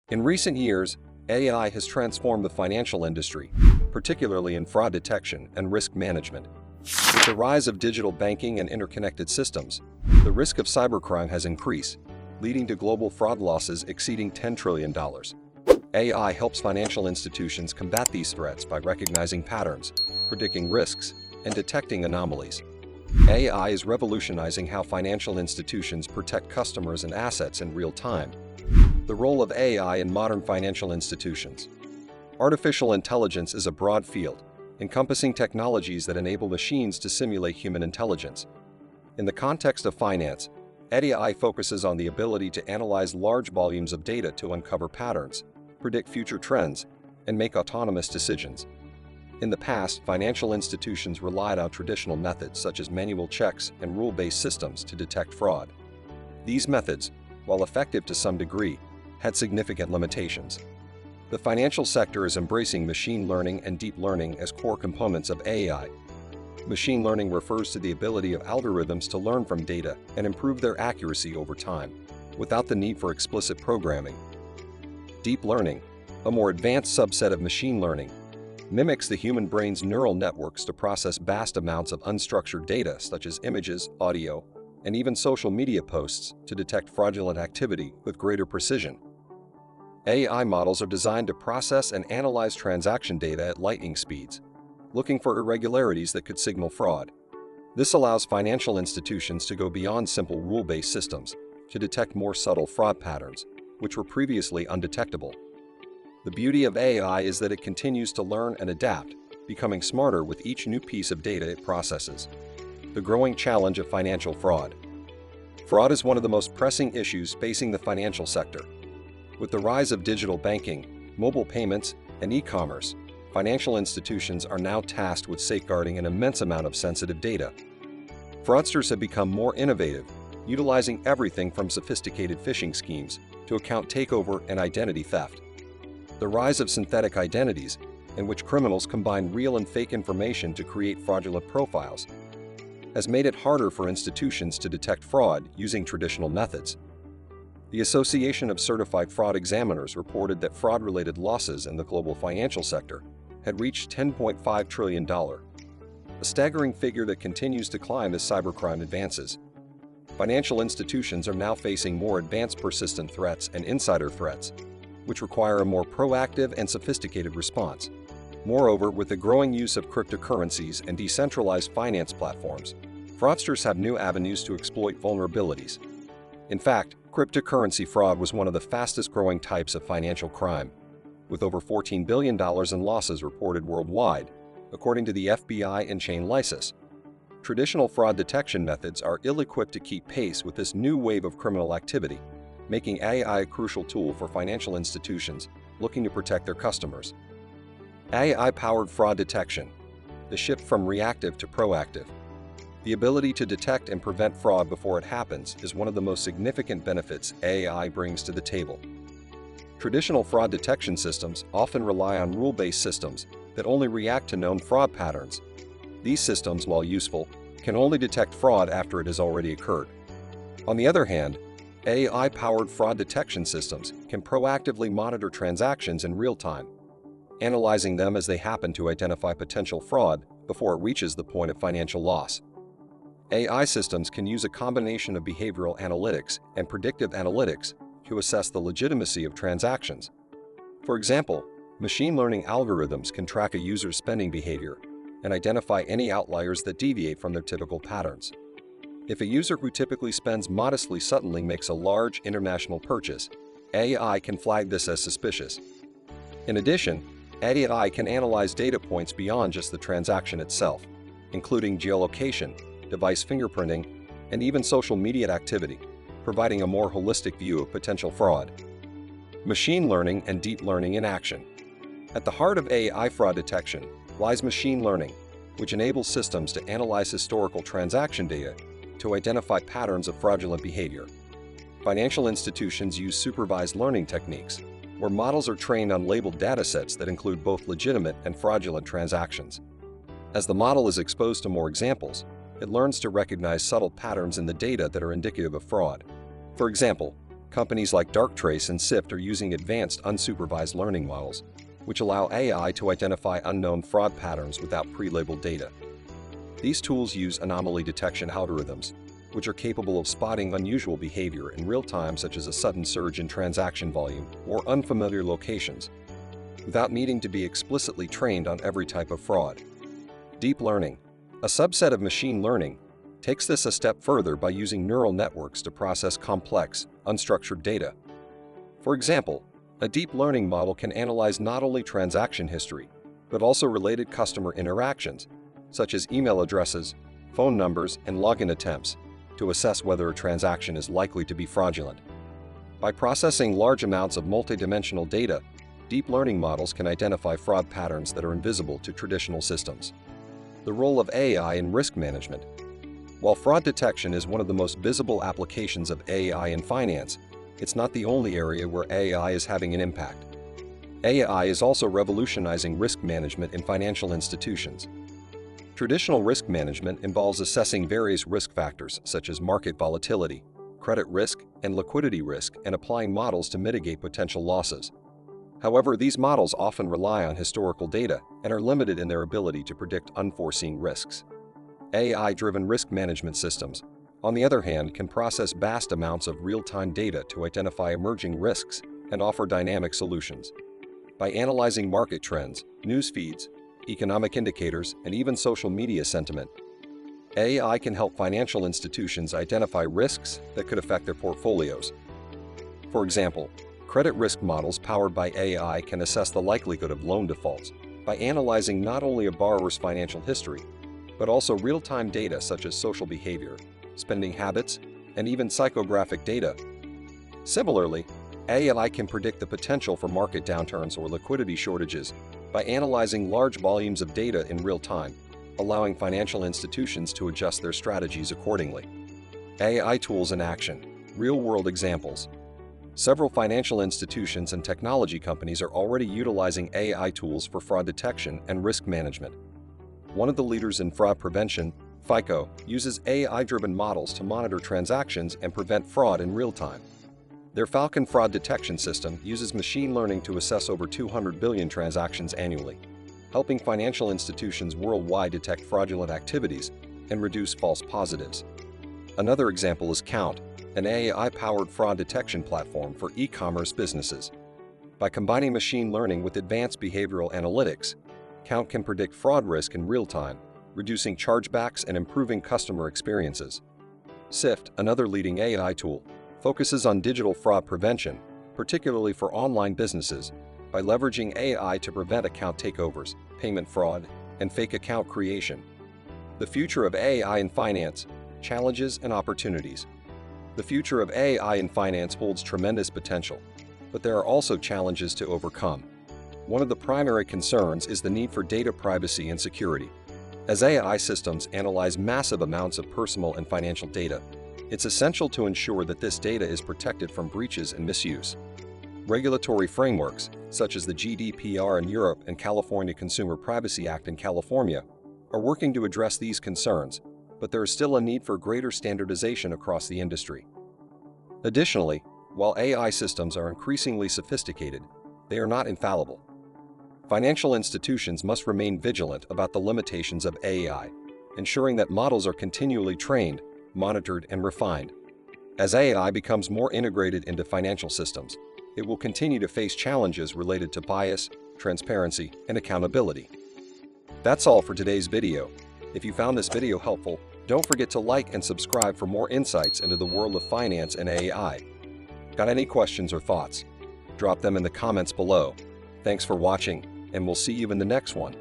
In recent years, AI has transformed the financial industry, particularly in fraud detection and risk management. With the rise of digital banking and interconnected systems, the risk of cybercrime has increased, leading to global fraud losses exceeding $10 trillion. AI helps financial institutions combat these threats by recognizing patterns, predicting risks, and detecting anomalies. AI is revolutionizing how financial institutions protect customers and assets in real time. The role of AI in modern financial institutions. Artificial intelligence is a broad field, encompassing technologies that enable machines to simulate human intelligence. In the context of finance, AI focuses on the ability to analyze large volumes of data to uncover patterns, predict future trends, and make autonomous decisions. In the past, financial institutions relied on traditional methods such as manual checks and rule-based systems to detect fraud. These methods, while effective to some degree, had significant limitations. The financial sector is embracing machine learning and deep learning as core components of AI. Machine learning refers to the ability of algorithms to learn from data and improve their accuracy over time, without the need for explicit programming. Deep learning, a more advanced subset of machine learning, mimics the human brain's neural networks to process vast amounts of unstructured data such as images, audio, and even social media posts to detect fraudulent activity with greater precision. AI models are designed to process and analyze transaction data at lightning speeds, looking for irregularities that could signal fraud. This allows financial institutions to go beyond simple rule-based systems to detect more subtle fraud patterns, which were previously undetectable. The beauty of AI is that it continues to learn and adapt, becoming smarter with each new piece of data it processes. The growing challenge of financial fraud. Fraud is one of the most pressing issues facing the financial sector. With the rise of digital banking, mobile payments, and e-commerce, financial institutions are now tasked with safeguarding an immense amount of sensitive data. Fraudsters have become more innovative, utilizing everything from sophisticated phishing schemes to account takeover and identity theft. The rise of synthetic identities, in which criminals combine real and fake information to create fraudulent profiles, has made it harder for institutions to detect fraud using traditional methods. The Association of Certified Fraud Examiners reported that fraud-related losses in the global financial sector had reached $10.5 trillion, a staggering figure that continues to climb as cybercrime advances. Financial institutions are now facing more advanced persistent threats and insider threats, which require a more proactive and sophisticated response. Moreover, with the growing use of cryptocurrencies and decentralized finance platforms, fraudsters have new avenues to exploit vulnerabilities. In fact, cryptocurrency fraud was one of the fastest-growing types of financial crime, with over $14 billion in losses reported worldwide, according to the FBI and Chainalysis. Traditional fraud detection methods are ill-equipped to keep pace with this new wave of criminal activity, making AI a crucial tool for financial institutions looking to protect their customers. AI-powered fraud detection, the shift from reactive to proactive. The ability to detect and prevent fraud before it happens is one of the most significant benefits AI brings to the table. Traditional fraud detection systems often rely on rule-based systems that only react to known fraud patterns. These systems, while useful, can only detect fraud after it has already occurred. On the other hand, AI-powered fraud detection systems can proactively monitor transactions in real time, analyzing them as they happen to identify potential fraud before it reaches the point of financial loss. AI systems can use a combination of behavioral analytics and predictive analytics to assess the legitimacy of transactions. For example, machine learning algorithms can track a user's spending behavior and identify any outliers that deviate from their typical patterns. If a user who typically spends modestly suddenly makes a large international purchase, AI can flag this as suspicious. In addition, AI can analyze data points beyond just the transaction itself, including geolocation, device fingerprinting, and even social media activity, providing a more holistic view of potential fraud. Machine learning and deep learning in action. At the heart of AI fraud detection lies machine learning, which enables systems to analyze historical transaction data to identify patterns of fraudulent behavior. Financial institutions use supervised learning techniques, where models are trained on labeled datasets that include both legitimate and fraudulent transactions. As the model is exposed to more examples, it learns to recognize subtle patterns in the data that are indicative of fraud. For example, Companies like Darktrace and Sift are using advanced unsupervised learning models, which allow AI to identify unknown fraud patterns without pre-labeled data. These tools use anomaly detection algorithms, which are capable of spotting unusual behavior in real time, such as a sudden surge in transaction volume or unfamiliar locations, without needing to be explicitly trained on every type of fraud. Deep learning, a subset of machine learning, takes this a step further by using neural networks to process complex, unstructured data. For example, a deep learning model can analyze not only transaction history, but also related customer interactions, such as email addresses, phone numbers, and login attempts, to assess whether a transaction is likely to be fraudulent. By processing large amounts of multidimensional data, deep learning models can identify fraud patterns that are invisible to traditional systems. The role of AI in risk management. While fraud detection is one of the most visible applications of AI in finance, it's not the only area where AI is having an impact. AI is also revolutionizing risk management in financial institutions. Traditional risk management involves assessing various risk factors such as market volatility, credit risk, and liquidity risk, and applying models to mitigate potential losses. However, these models often rely on historical data and are limited in their ability to predict unforeseen risks. AI-driven risk management systems, on the other hand, can process vast amounts of real-time data to identify emerging risks and offer dynamic solutions. By analyzing market trends, news feeds, economic indicators, and even social media sentiment, AI can help financial institutions identify risks that could affect their portfolios. For example, credit risk models powered by AI can assess the likelihood of loan defaults by analyzing not only a borrower's financial history, but also real-time data such as social behavior, spending habits, and even psychographic data. Similarly, AI can predict the potential for market downturns or liquidity shortages by analyzing large volumes of data in real time, allowing financial institutions to adjust their strategies accordingly. AI tools in action. Real-world examples. Several financial institutions and technology companies are already utilizing AI tools for fraud detection and risk management. One of the leaders in fraud prevention, FICO, uses AI-driven models to monitor transactions and prevent fraud in real time. Their Falcon fraud detection system uses machine learning to assess over 200 billion transactions annually, helping financial institutions worldwide detect fraudulent activities and reduce false positives. Another example is Count, an AI-powered fraud detection platform for e-commerce businesses. By combining machine learning with advanced behavioral analytics, Count can predict fraud risk in real time, reducing chargebacks and improving customer experiences. Sift, another leading AI tool, focuses on digital fraud prevention, particularly for online businesses, by leveraging AI to prevent account takeovers, payment fraud, and fake account creation. The future of AI in finance, challenges and opportunities. The future of AI in finance holds tremendous potential, but there are also challenges to overcome. One of the primary concerns is the need for data privacy and security. As AI systems analyze massive amounts of personal and financial data, it's essential to ensure that this data is protected from breaches and misuse. Regulatory frameworks, such as the GDPR in Europe and California Consumer Privacy Act in California, are working to address these concerns, but there is still a need for greater standardization across the industry. Additionally, while AI systems are increasingly sophisticated, they are not infallible. Financial institutions must remain vigilant about the limitations of AI, ensuring that models are continually trained, monitored, and refined. As AI becomes more integrated into financial systems, it will continue to face challenges related to bias, transparency, and accountability. That's all for today's video. If you found this video helpful, don't forget to like and subscribe for more insights into the world of finance and AI. Got any questions or thoughts? Drop them in the comments below. Thanks for watching, and we'll see you in the next one.